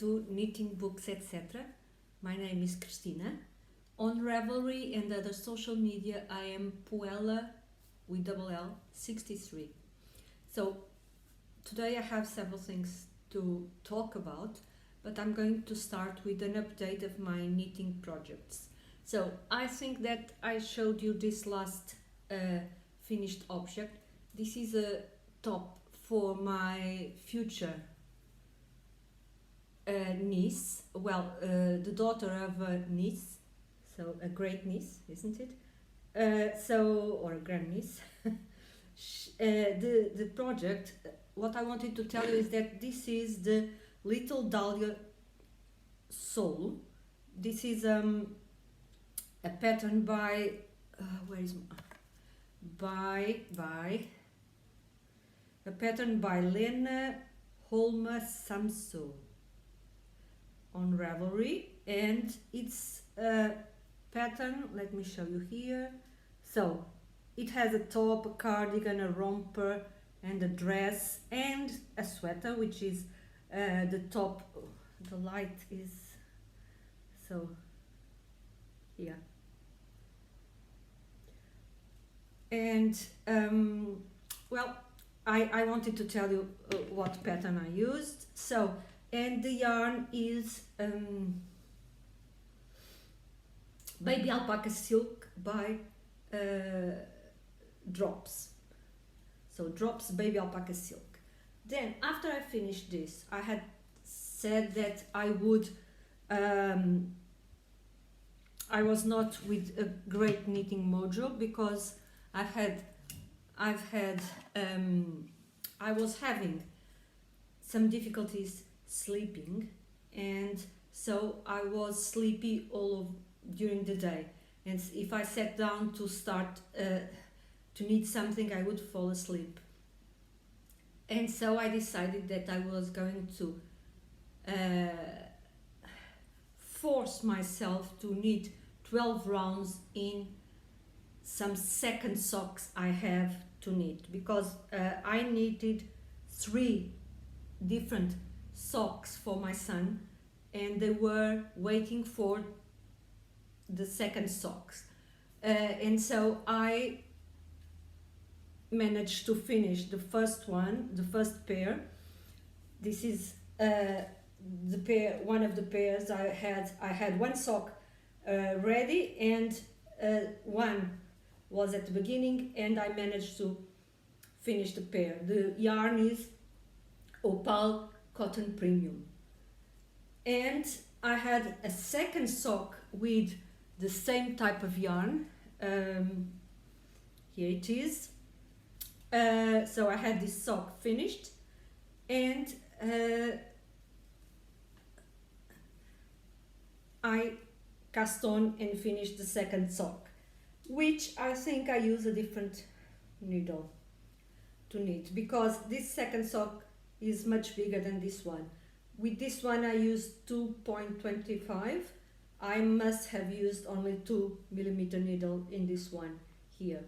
to Knitting Books, etc. My name is Cristina. On Ravelry and other social media, I am Puella with double L 63. So today I have several things to talk about, but I'm going to start with an update of my knitting projects. So I think that I showed you this last finished object. This is a top for my future niece, the daughter of a niece, so a great niece, isn't it? Or a grandniece. The project, what I wanted to tell you is that this is the Lille Dahlia Solo. This is a pattern by a pattern by Lena Holma Samso on Ravelry, and it's a pattern, let me show you here. So it has a top, a cardigan, a romper and a dress and a sweater, which is the top. The light is so here, and I wanted to tell you what pattern I used. So, and the yarn is Baby Alpaca Silk by Drops. So Drops Baby Alpaca Silk. Then after I finished this, I had said that I would I was not with a great knitting mojo because I was having some difficulties sleeping, and so I was sleepy during the day, and if I sat down to start to knit something, I would fall asleep. And so I decided that I was going to force myself to knit 12 rounds in some second socks I have to knit, because I knitted 3 different socks for my son and they were waiting for the second socks, and so I managed to finish the first pair. This is one of the pairs I had one sock ready, and one was at the beginning, and I managed to finish the pair. The yarn is Opal Cotton Premium, and I had a second sock with the same type of yarn. Here it is. So I had this sock finished, and I cast on and finished the second sock, which I think I use a different needle to knit, because this second sock is much bigger than this one. With this one I used 2.25. I must have used only 2mm needle in this one here,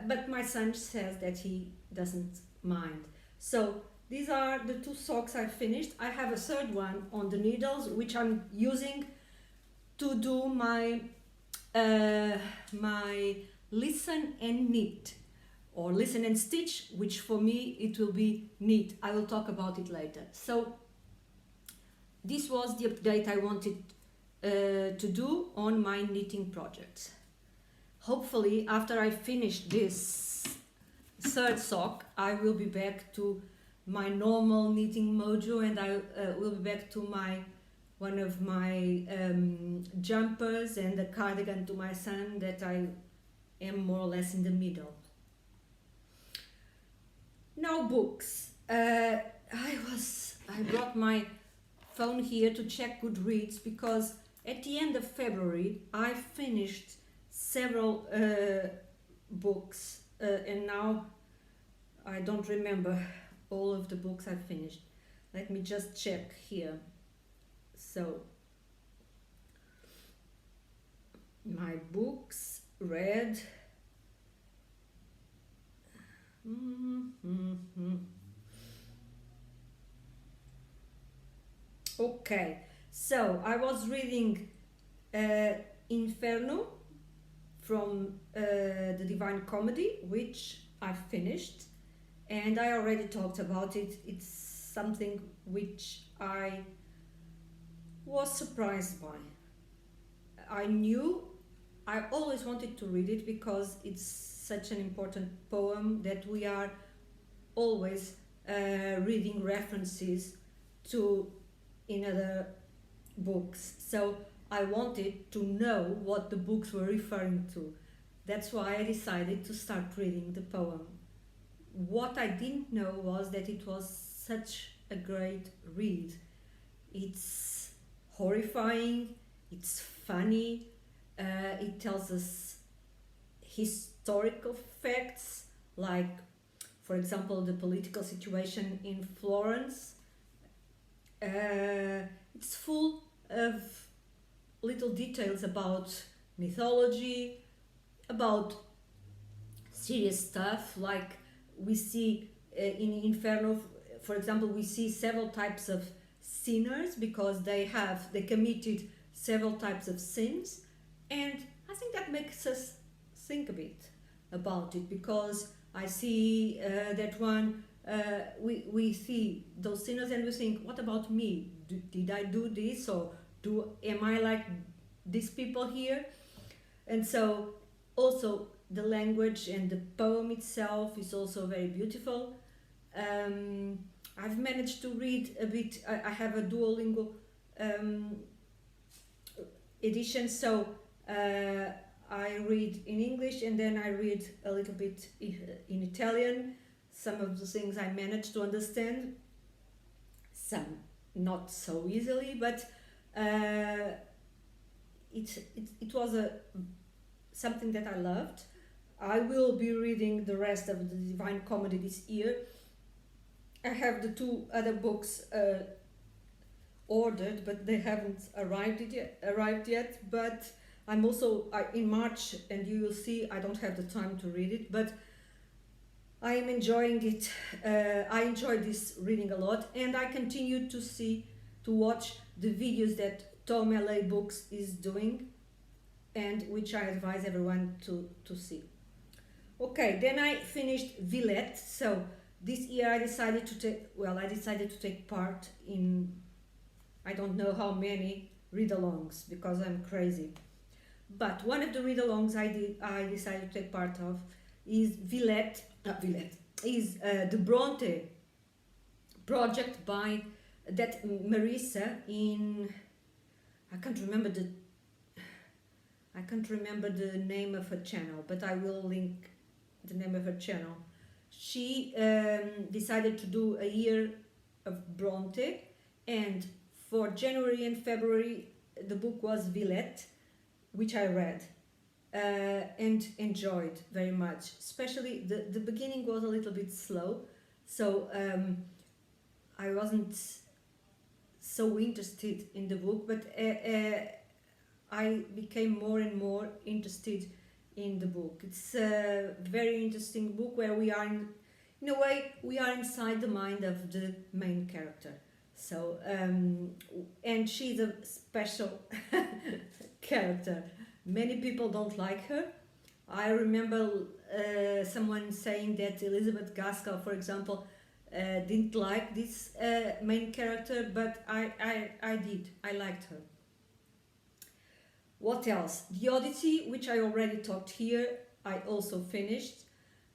but my son says that he doesn't mind. So these are the 2 socks I finished. I have a third one on the needles, which I'm using to do my my listen and knit, or listen and stitch, which for me it will be knit. I will talk about it later. So this was the update I wanted to do on my knitting projects. Hopefully after I finish this third sock, I will be back to my normal knitting mojo, and I will be back to one of my jumpers and a cardigan to my son that I am more or less in the middle. Now books. I brought my phone here to check Goodreads, because at the end of February I finished several books, and now I don't remember all of the books I finished. Let me just check here. So my books read Okay, so I was reading Inferno from the Divine Comedy, which I finished, and I already talked about it. It's something which I was surprised by. I always wanted to read it because it's such an important poem that we are always reading references to in other books. So I wanted to know what the books were referring to. That's why I decided to start reading the poem. What I didn't know was that it was such a great read. It's horrifying, it's funny, it tells us historical facts, like, for example, the political situation in Florence. It's full of little details about mythology, about serious stuff, like we see in Inferno, for example, we see several types of sinners because they committed several types of sins, and I think that makes us think a bit about it, because I see that one we see those sinners and we think, what about me? Did I do this, or am I like these people here? And so also the language and the poem itself is also very beautiful. I've managed to read a bit. I have a Duolingo edition, so I read in English and then I read a little bit in Italian. Some of the things I managed to understand, some not so easily, but it was something that I loved. I will be reading the rest of the Divine Comedy this year. I have the two other books ordered, but they haven't arrived yet. But I'm also in March, and you will see I don't have the time to read it, but I am enjoying it. I enjoy this reading a lot, and I continue to watch the videos that Tom LA Books is doing, and which I advise everyone to see. Okay, then I finished Villette. So this year I decided to take part in, I don't know how many read-alongs because I'm crazy. But one of the read-alongs I decided to take part of is the Brontë project by that Marissa in, I can't remember the name of her channel, but I will link the name of her channel. She decided to do a year of Brontë, and for January and February the book was Villette, which I read and enjoyed very much. Especially the beginning was a little bit slow, so I wasn't so interested in the book, but I became more and more interested in the book. It's a very interesting book where we are in a way we are inside the mind of the main character. So and she's a special character. Many people don't like her. I remember someone saying that Elizabeth Gaskell, for example, didn't like this main character, but I did. I liked her. What else? The Odyssey, which I already talked here, I also finished.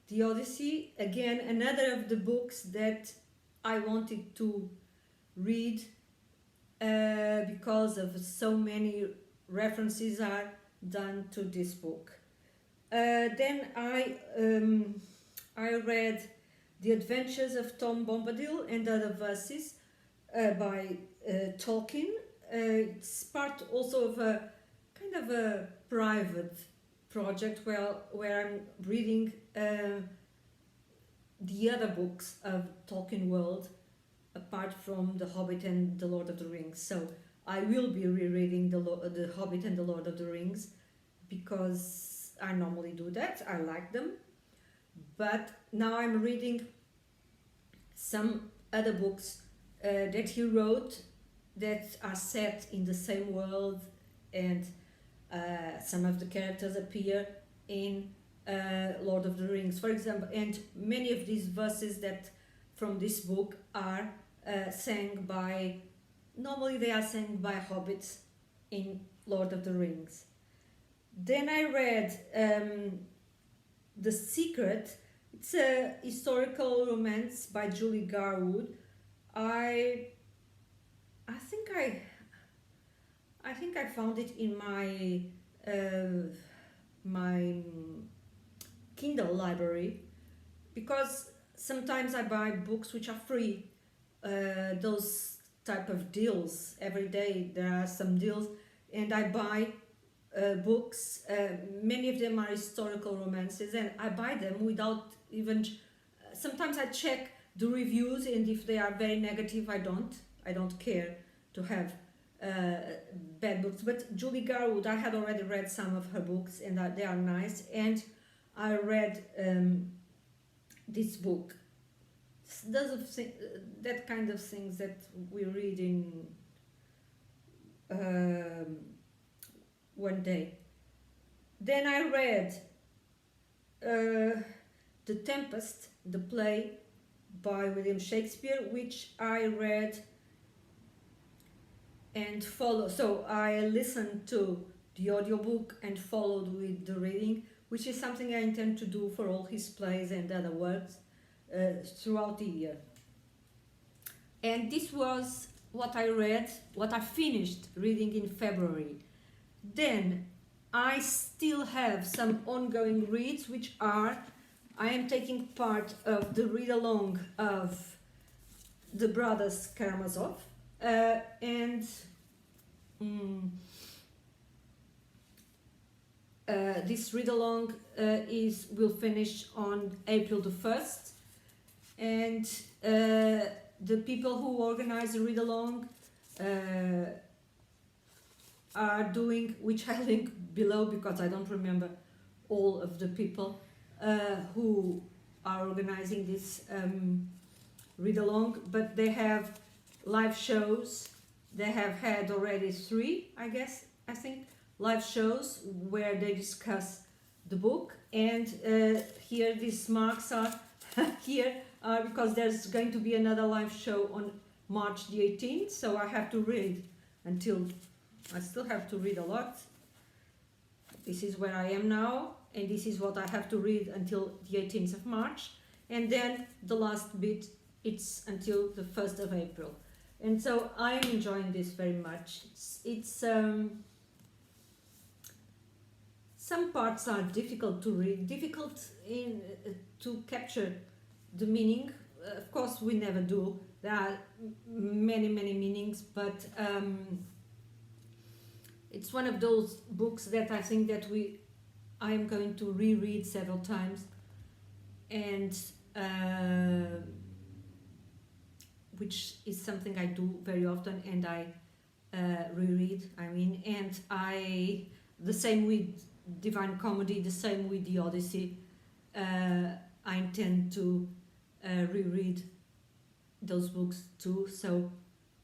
The Odyssey, again, another of the books that I wanted to read because of so many references are done to this book. Then I read The Adventures of Tom Bombadil and Other Verses by Tolkien. It's part also of a kind of a private project where I'm reading the other books of Tolkien world apart from The Hobbit and The Lord of the Rings. So I will be rereading The Hobbit and The Lord of the Rings because I normally do that. I like them. But now I'm reading some other books that he wrote that are set in the same world, and some of the characters appear in Lord of the Rings, for example, and many of these verses that from this book are sang by, normally they are sang by hobbits in Lord of the Rings. Then I read The Secret. It's a historical romance by Julie Garwood. I think I found it in my my Kindle library, because sometimes I buy books which are free. Those type of deals, every day there are some deals, and I buy books. Many of them are historical romances, and I buy them without even. Sometimes I check the reviews, and if they are very negative, I don't care to have bad books. But Julie Garwood, I had already read some of her books, and they are nice. And I read this book. That kind of things that we read in one day. Then I read The Tempest, the play by William Shakespeare, which I read and followed. So I listened to the audiobook and followed with the reading, which is something I intend to do for all his plays and other works throughout the year. And this was what I read, what I finished reading in February. Then I still have some ongoing reads, which are, I am taking part of the read-along of the brothers Karamazov, and this read-along will finish on April the 1st, and the people who organize the read-along are doing, which I link below because I don't remember all of the people who are organizing this read-along, but they have live shows. They have had already 3, I think, live shows where they discuss the book, and here these marks are here because there's going to be another live show on March the 18th, so I have to read until, I still have to read a lot. This is where I am now, and this is what I have to read until the 18th of March, and then the last bit, it's until the 1st of April. And so I'm enjoying this very much. It's some parts are difficult to read, difficult to capture the meaning. Of course, we never do. There are many meanings, but it's one of those books that I think that I am going to reread several times, and which is something I do very often, and I reread. And the same with Divine Comedy, the same with the Odyssey. I intend to reread those books too. So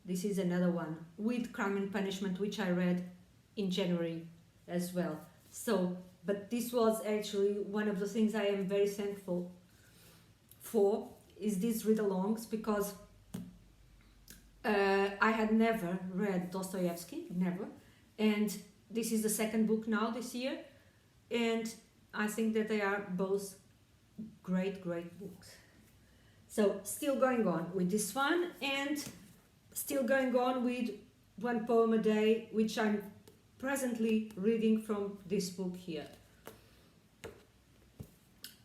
this is another one with Crime and Punishment, which I read in January as well. So, but this was actually one of the things I am very thankful for, is these read-alongs, because I had never read Dostoevsky, never, and this is the second book now this year, and I think that they are both great books. So still going on with this one, and still going on with one poem a day, which I'm presently reading from this book here.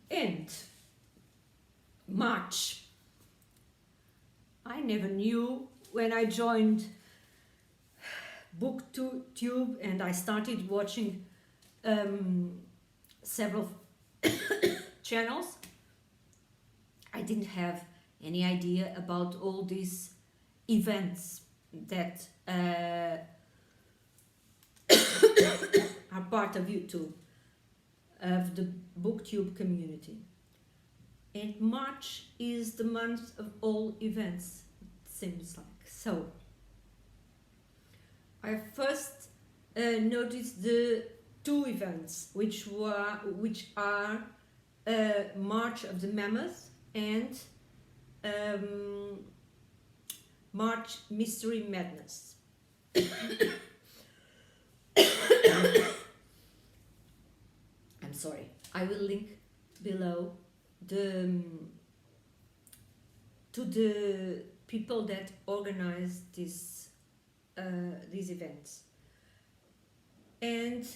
And March. I never knew when I joined BookTube and I started watching several channels. I didn't have any idea about all these events that are part of YouTube, of the BookTube community. And March is the month of all events, it seems like. So, I first noticed the two events, which are March of the Mammoths and March Mystery Madness. I'm sorry. I will link below to the people that organize these events, and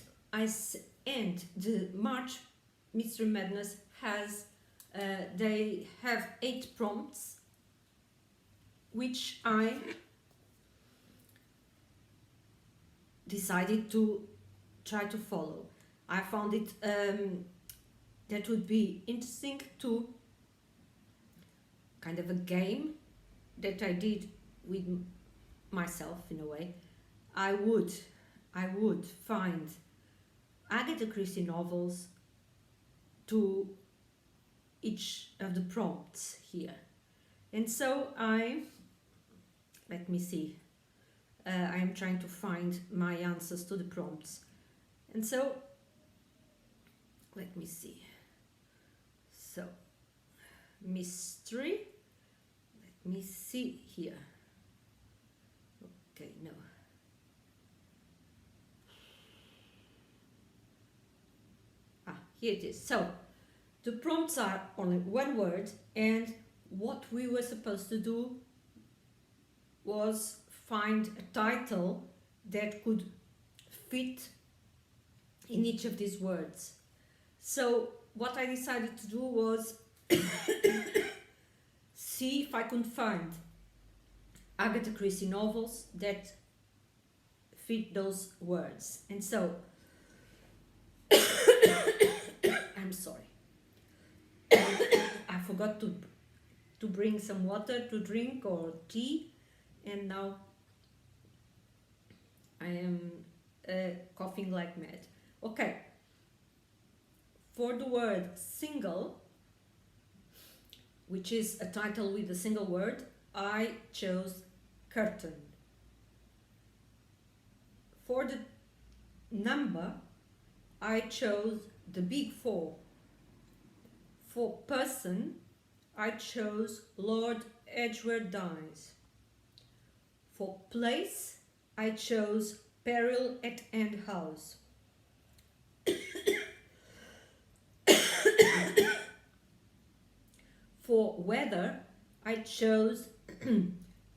the March Mystery Madness has they have 8 prompts, which I decided to try to follow. I found it that would be interesting to kind of a game that I did with myself in a way. I would find Agatha Christie novels to each of the prompts here, and so let me see. I am trying to find my answers to the prompts, and so let me see. So mystery, let me see here. Okay, no. Here it is. So the prompts are only one word, and what we were supposed to do was find a title that could fit in each of these words. So what I decided to do was see if I could find Agatha Christie novels that fit those words. And so I'm sorry. I forgot to bring some water to drink or tea, and now I am coughing like mad. Okay. For the word single, which is a title with a single word, I chose curtain. For the number, I chose the big 4. For person, I chose Lord Edgeworth Dies. For place, I chose Peril at End House. For weather, I chose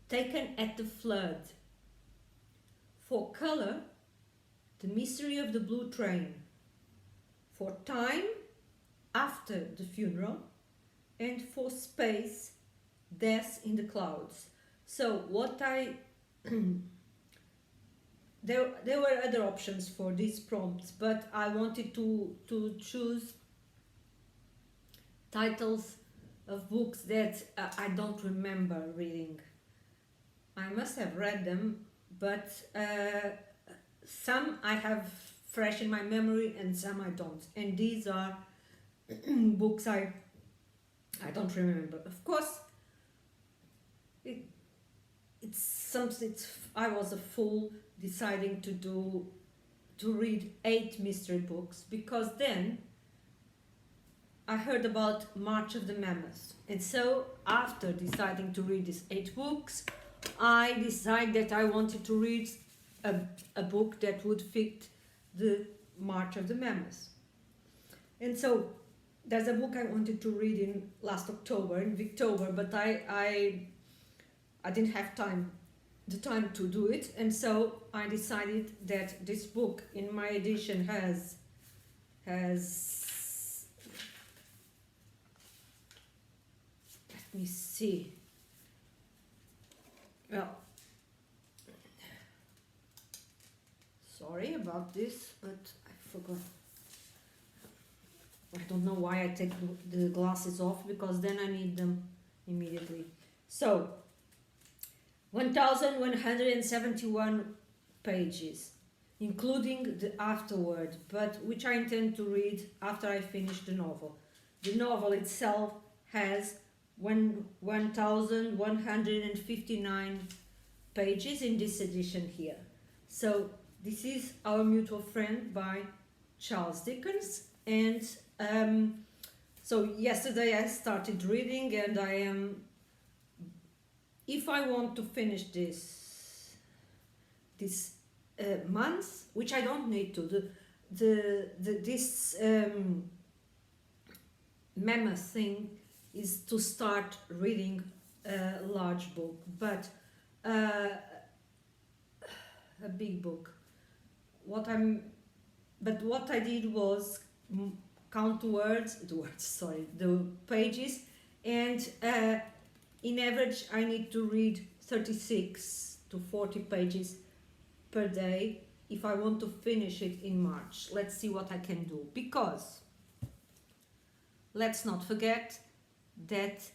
Taken at the Flood. For color, The Mystery of the Blue Train. For time, After the Funeral. And for space, Death in the Clouds. So what there were other options for these prompts, but I wanted to choose titles of books that I don't remember reading. I must have read them, but some I have fresh in my memory and some I don't. And these are books I don't remember. Of course, it's something. I was a fool deciding to read 8 mystery books, because then I heard about March of the Mammoths, and so after deciding to read these 8 books, I decided that I wanted to read a book that would fit the March of the Mammoths. And so there's a book I wanted to read in last October, in Victober, but I didn't have the time to do it, and so I decided that this book in my edition has let me see. Well, sorry about this, but I forgot. I don't know why I take the glasses off, because then I need them immediately. So 1171 pages, including the afterword, but which I intend to read after I finish the novel. The novel itself has 1159 pages in this edition here, So this is Our Mutual Friend by Charles Dickens, and so yesterday I started reading, and I am, if I want to finish this month, which I don't need to, this mammoth thing is to start reading a large book, but a big book. What I did was count the pages, and in average I need to read 36 to 40 pages per day if I want to finish it in March. Let's see what I can do, because let's not forget that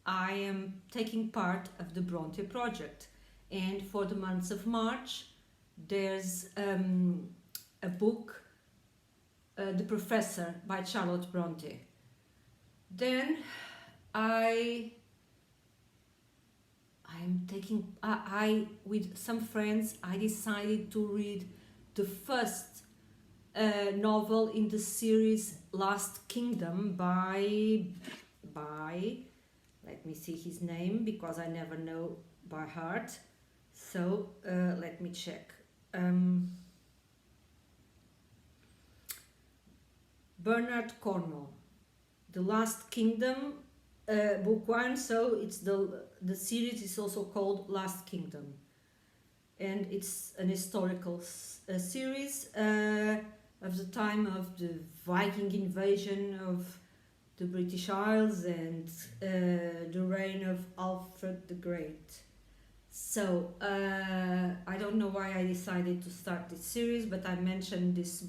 I am taking part of the Brontë project, and for the months of March there's a book, The Professor by Charlotte Brontë. Then I'm taking, with some friends, I decided to read the first novel in the series Last Kingdom by, let me see his name, because I never know by heart. So let me check. Bernard Cornwell, The Last Kingdom, book 1. So it's the series is also called Last Kingdom, and it's an historical series of the time of the Viking invasion of the British Isles and the reign of Alfred the Great. So I don't know why I decided to start this series, but I mentioned this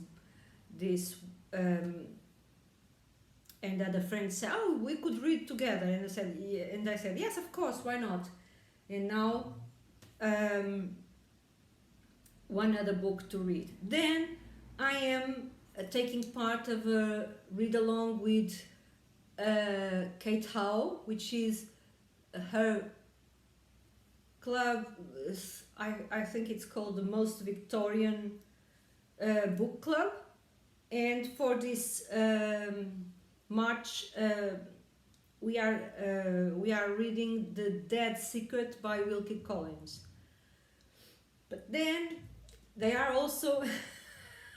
and other friends said, "Oh, we could read together," and I said, "Yes, of course, why not?" And now one other book to read. Then I am taking part of a read along with Kate Howe, which is her club. I think it's called the Most Victorian Book Club, and for this March we are reading The Dead Secret by Wilkie Collins. But then they are also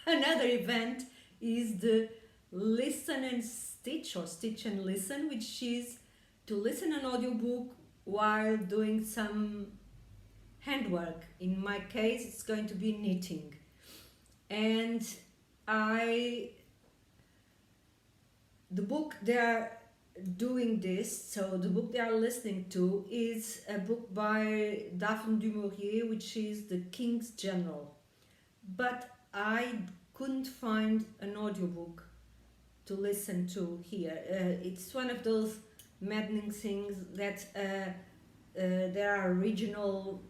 another event is the Listen and Stitch, or Stitch and Listen, which is to listen an audiobook while doing some handwork. In my case, it's going to be knitting. And the book they are doing this, so the book they are listening to is a book by Daphne du Maurier, which is The King's General. But I couldn't find an audiobook to listen to here. It's one of those maddening things that there are regional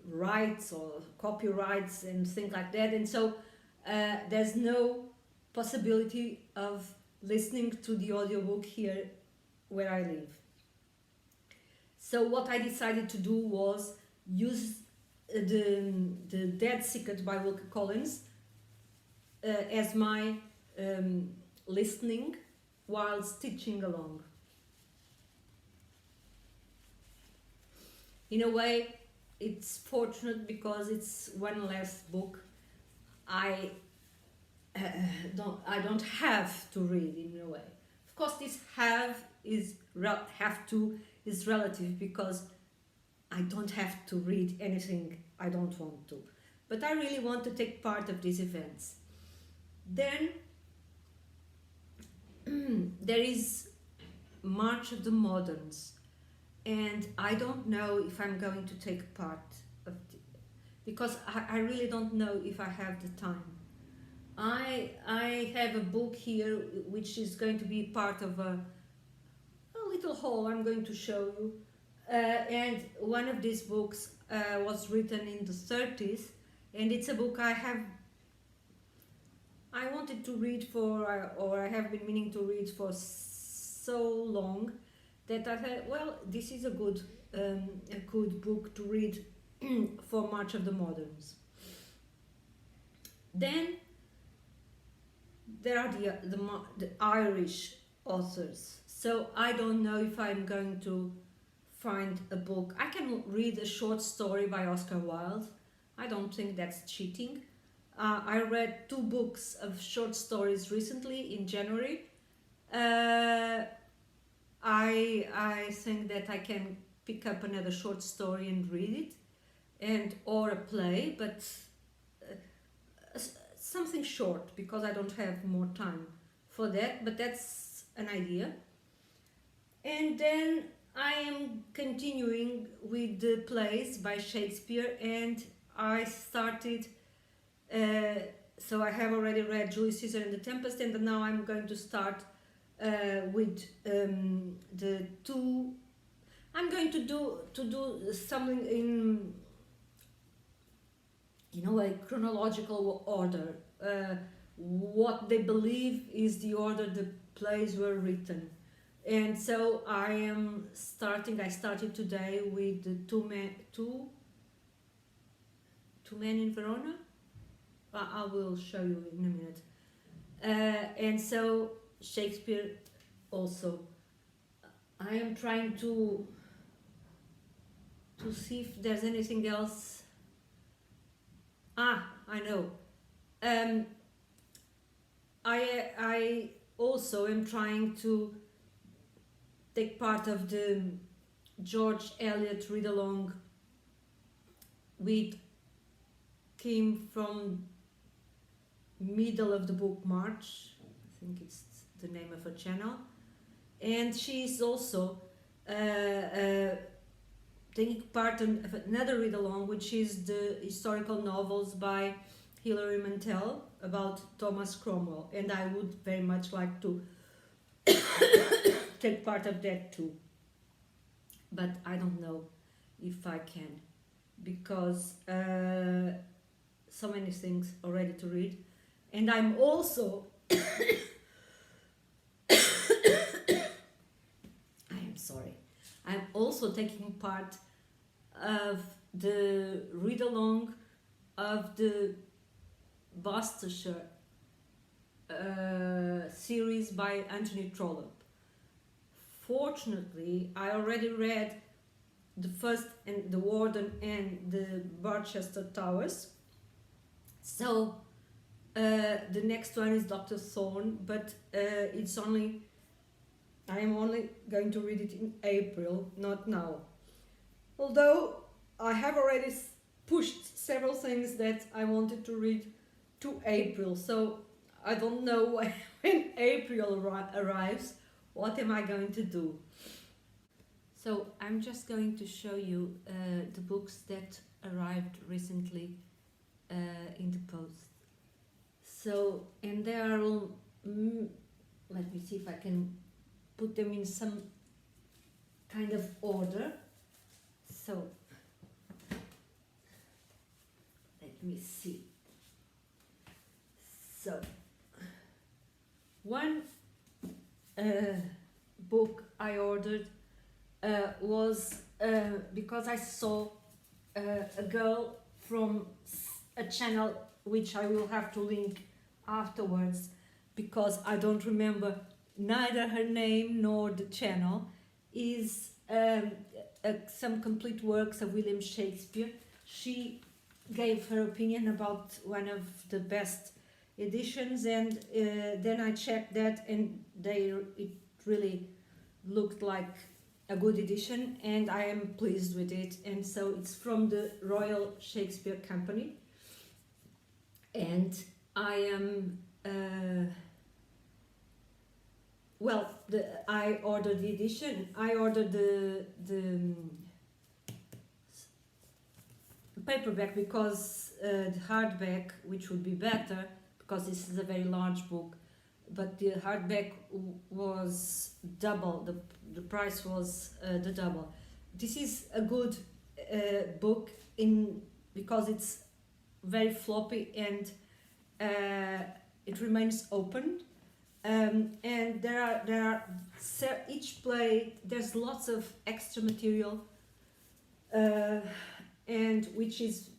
rights or copyrights and things like that, and so there's no possibility of listening to the audiobook here where I live. So what I decided to do was use the Dead Secret by Wilkie Collins as my listening while stitching along. In a way, it's fortunate because it's one less book I don't have to read in a way. Of course, this have to is relative, because I don't have to read anything I don't want to, but I really want to take part of these events. Then there is March of the Moderns, and I don't know if I'm going to take part of it, because I really don't know if I have the time. I have a book here which is going to be part of a little haul I'm going to show you, and one of these books was written in the 30s, and it's a book I wanted to read or I have been meaning to read for so long that I thought, well, this is a good book to read for much of the moderns. Then there are the Irish authors. So I don't know if I'm going to find a book. I can read a short story by Oscar Wilde. I don't think that's cheating. I read 2 books of short stories recently in January. I think that I can pick up another short story and read it, or a play, but something short, because I don't have more time for that, but that's an idea. And then I am continuing with the plays by Shakespeare, and I started, so I have already read Julius Caesar and the Tempest, and now I'm going to start with the 2. I'm going to do something in a chronological order. What they believe is the order the plays were written. And so I started today with the two men in Verona. I will show you in a minute. And so Shakespeare also. I am trying to see if there's anything else. I know. I also am trying to take part of the George Eliot read-along with Kim from middle of the book March. I think it's the name of her channel. And she's also taking part in another read-along, which is the historical novels by Hilary Mantel about Thomas Cromwell, and I would very much like to take part of that too, but I don't know if I can, because so many things already to read. And I'm also I'm also taking part of the read-along of the Gloucestershire series by Anthony Trollope. Fortunately, I already read the first, and the Warden and the Barchester Towers. So the next one is Dr. Thorne, but I am only going to read it in April, not now. Although I have already pushed several things that I wanted to read to April, so I don't know when April arrives, what am I going to do? So I'm just going to show you the books that arrived recently in the post. So, and they are all, let me see if I can put them in some kind of order. So, let me see. So, one book I ordered was because I saw a girl from a channel which I will have to link afterwards, because I don't remember neither her name nor the channel, is some complete works of William Shakespeare. She gave her opinion about one of the best editions, and then I checked that, and it really looked like a good edition, and I am pleased with it. And so it's from the Royal Shakespeare Company, and I am I ordered the edition. I ordered the paperback because the hardback, which would be better because this is a very large book, but the hardback was double. The price was the double. This is a good book because it's very floppy, and it remains open. And there are each play, there's lots of extra material, and which is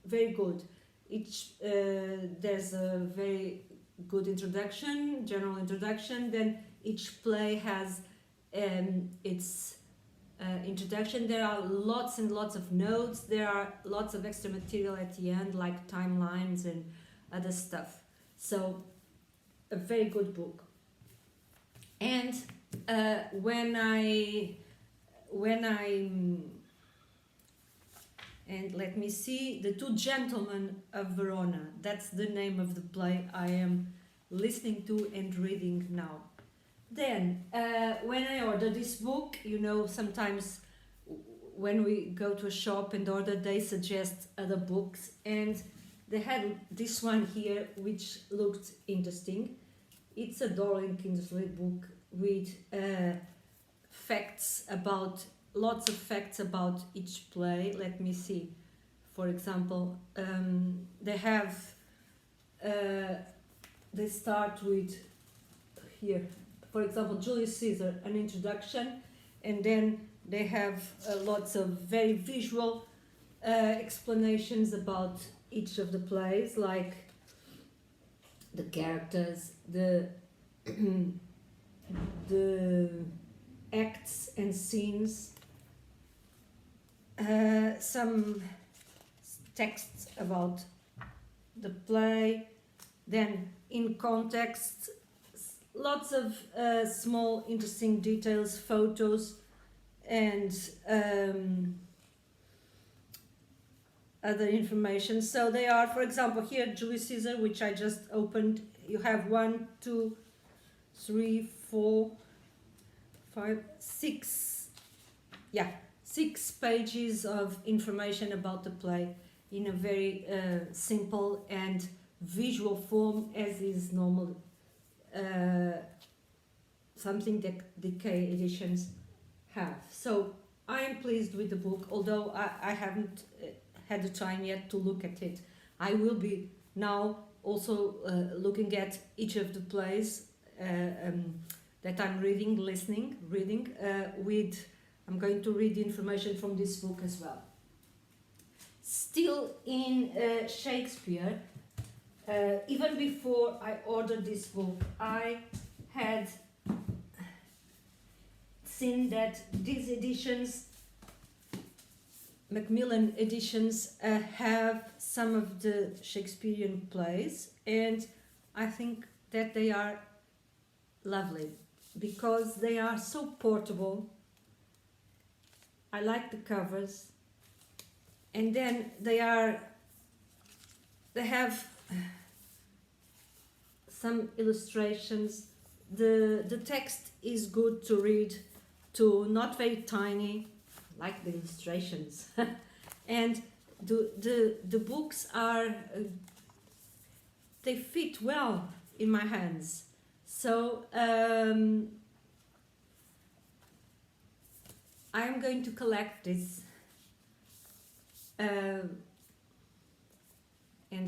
very good. There's a very good introduction, general introduction. Then each play has its introduction. There are lots and lots of notes. There are lots of extra material at the end, like timelines and other stuff. So a very good book. And and let me see, The Two Gentlemen of Verona. That's the name of the play I am listening to and reading now. Then, when I order this book, you know, sometimes when we go to a shop and order, they suggest other books. And they had this one here, which looked interesting. It's a Dorling Kingsley book with lots of facts about each play. Let me see. For example, they start with here. For example, Julius Caesar, an introduction, and then they have lots of very visual explanations about each of the plays, like the characters, the acts and scenes, some texts about the play, then in context, lots of small interesting details, photos, and other information. So they are, for example, here Julius Caesar, which I just opened. You have 1, 2, 3, 4, 5, 6. Yeah, 6 pages of information about the play in a very simple and visual form, as is normal. Something that Decay editions have. So I am pleased with the book, although I haven't had the time yet to look at it. I will be now also looking at each of the plays that I'm reading. I'm going to read the information from this book as well. Still in Shakespeare, even before I ordered this book, I had seen that these editions, Macmillan editions, have some of the Shakespearean plays, and I think that they are lovely because they are so portable. I like the covers, and then they have some illustrations. The text is good to read, too, not very tiny, like the illustrations. And the books are, they fit well in my hands. So I'm going to collect this, and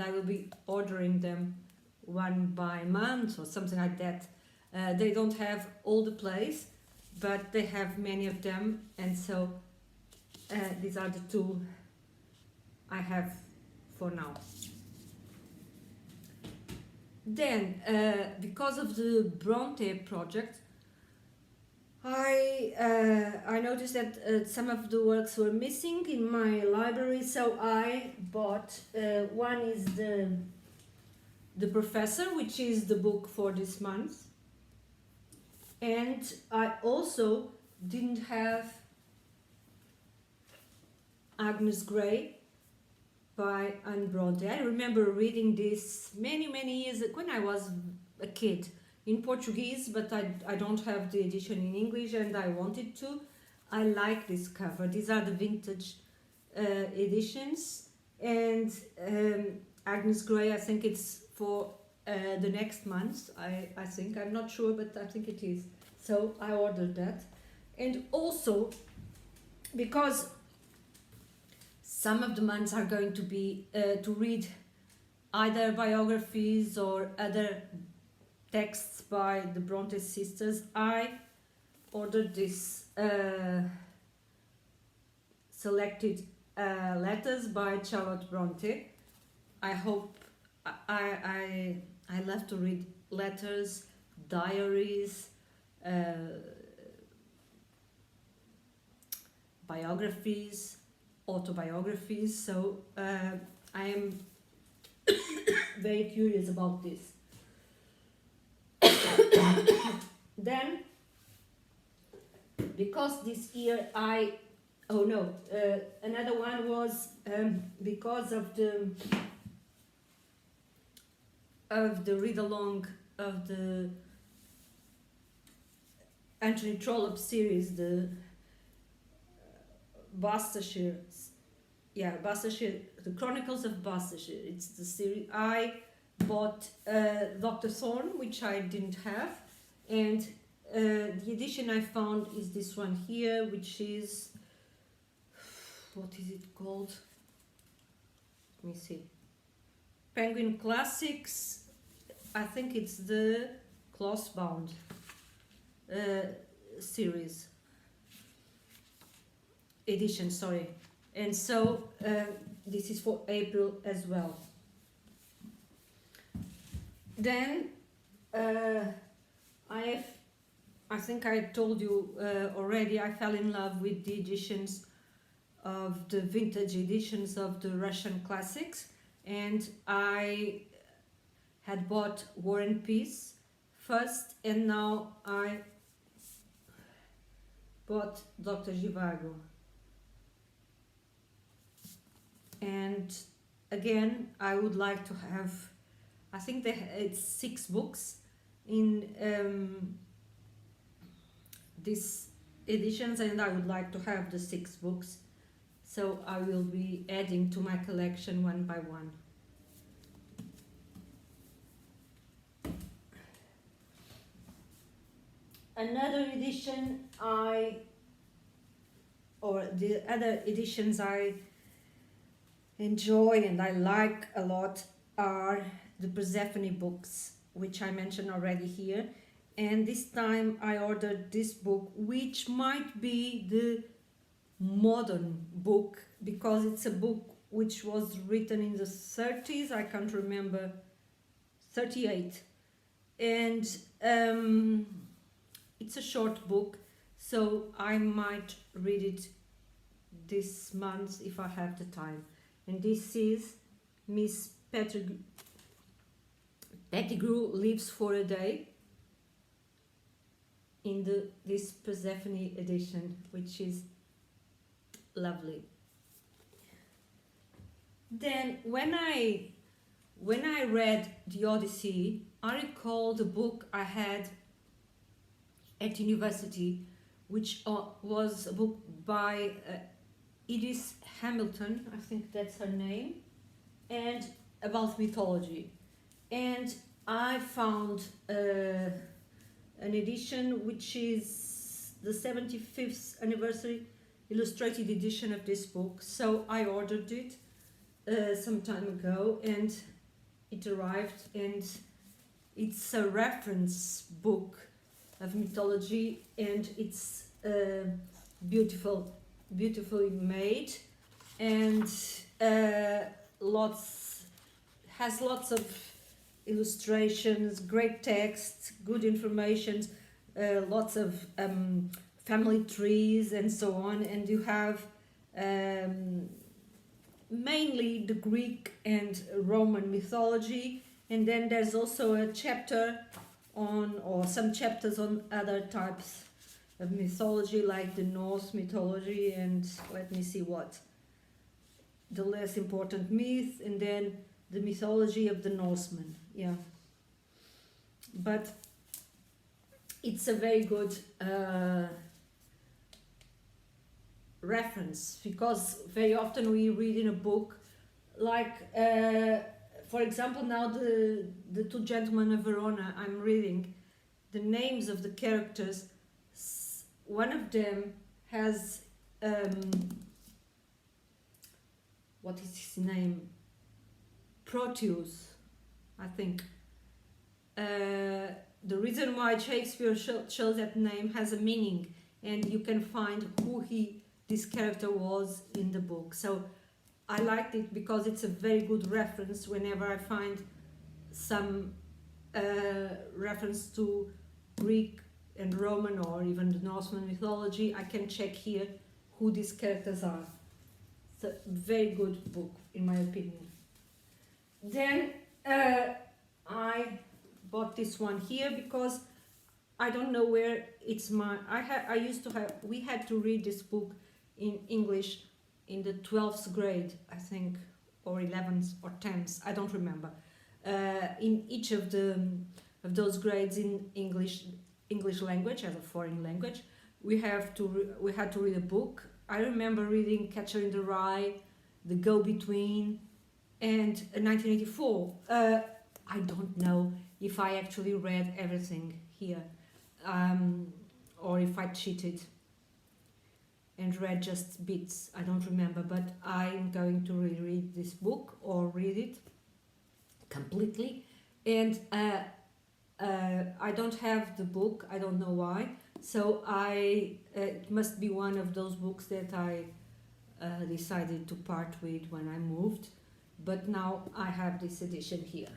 I will be ordering them one by month or something like that. They don't have all the plays, but they have many of them, and so these are the 2 I have for now. Then, because of the Brontë project, I noticed that some of the works were missing in my library, so I bought one is the Professor, which is the book for this month, and I also didn't have Agnes Grey by Anne Brontë. I remember reading this many years ago when I was a kid, in Portuguese, but I don't have the edition in English, and I wanted to. I like this cover. These are the vintage editions, and Agnes Grey, I think it's for the next month. I think, I'm not sure, but I think it is. So I ordered that. And also, because some of the months are going to be to read either biographies or other texts by the Brontë sisters, I ordered this selected Letters by Charlotte Brontë. I hope I love to read letters, diaries, biographies, autobiographies. So I am very curious about this. Then, because this year another one was because of the read along of the Anthony Trollope series, the Bassetshire, the Chronicles of Bassetshire. It's the series. I bought Dr. Thorne, which I didn't have, and the edition I found is this one here, which is, what is it called? Let me see. Penguin Classics. I think it's the Closebound series edition, sorry. And so this is for April as well. Then I think I told you already, I fell in love with the editions of the vintage editions of the Russian classics, and I had bought War and Peace first, and now I bought Dr. Zhivago. And again, I would like to have, I think it's 6 books in these editions, and I would like to have the 6 books. So I will be adding to my collection one by one. Another edition the other editions I enjoy and I like a lot are the Persephone books, which I mentioned already here. And this time I ordered this book, which might be the modern book, because it's a book which was written in the 30s, I can't remember, 38. And it's a short book, so I might read it this month if I have the time. And this is Miss Pettigrew Lives for a Day in this Persephone edition, which is lovely. Then when I read the Odyssey, I recall the book I had at university, which was a book by Edith Hamilton, I think that's her name, and about mythology. And I found an edition which is the 75th anniversary illustrated edition of this book. So I ordered it some time ago, and it arrived, and it's a reference book of mythology, and it's beautifully made, and has lots of illustrations, great text, good information, lots of family trees and so on, and you have mainly the Greek and Roman mythology, and then there's also a chapter or some chapters on other types of mythology, like the Norse mythology, and let me see what, the less important myth, and then the mythology of the Norsemen. Yeah, but it's a very good reference, because very often we read in a book, like for example now the Two Gentlemen of Verona I'm reading, the names of the characters, one of them has what is his name, Proteus, I think. The reason why Shakespeare chose that name has a meaning, and you can find who he this character was in the book. So I liked it because it's a very good reference whenever I find some reference to Greek and Roman or even the Norseman mythology. I can check here who these characters are. It's a very good book in my opinion. Then I bought this one here because I don't know where it's my. We had to read this book in English in the 12th grade, I think, or 11th or 10th, I don't remember. In each of those grades in English language as a foreign language, we had to read a book. I remember reading Catcher in the Rye, The Go-Between, and 1984. I don't know if I actually read everything here, or if I cheated and read just bits. I don't remember, but I'm going to reread this book or read it completely. And I don't have the book, I don't know why, so it must be one of those books that I decided to part with when I moved, but now I have this edition here.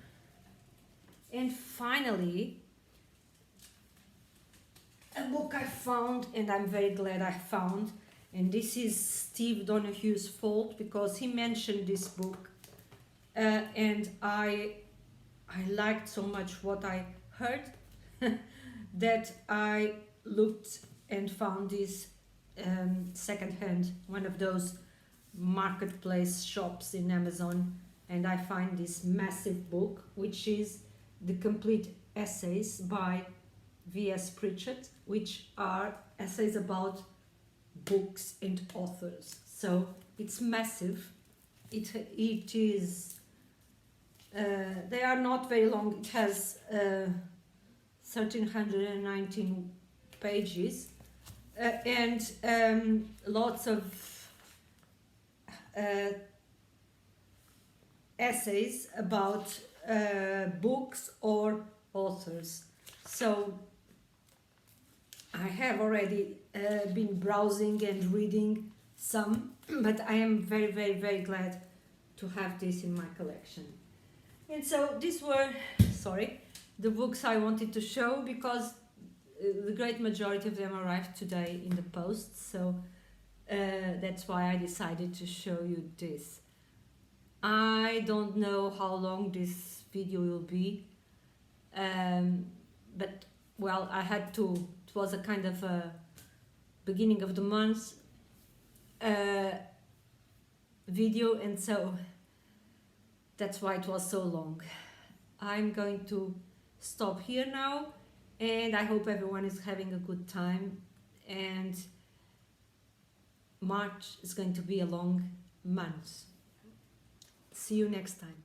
And finally, a book I found, and I'm very glad I found, and this is Steve Donoghue's fault because he mentioned this book, and I liked so much what I heard that I looked and found this secondhand, one of those marketplace shops in Amazon, and I find this massive book, which is the complete essays by V.S. Pritchett, which are essays about books and authors. So it's massive. It is. They are not very long. It has 1,319 pages and lots of essays about books or authors. So I have already been browsing and reading some, but I am very, very, very glad to have this in my collection. And so these were, the books I wanted to show because the great majority of them arrived today in the post, so that's why I decided to show you this. I don't know how long this video will be, but well, I had to, it was a kind of a beginning of the month video, and so that's why it was so long. I'm going to stop here now, and I hope everyone is having a good time, and March is going to be a long month. See you next time.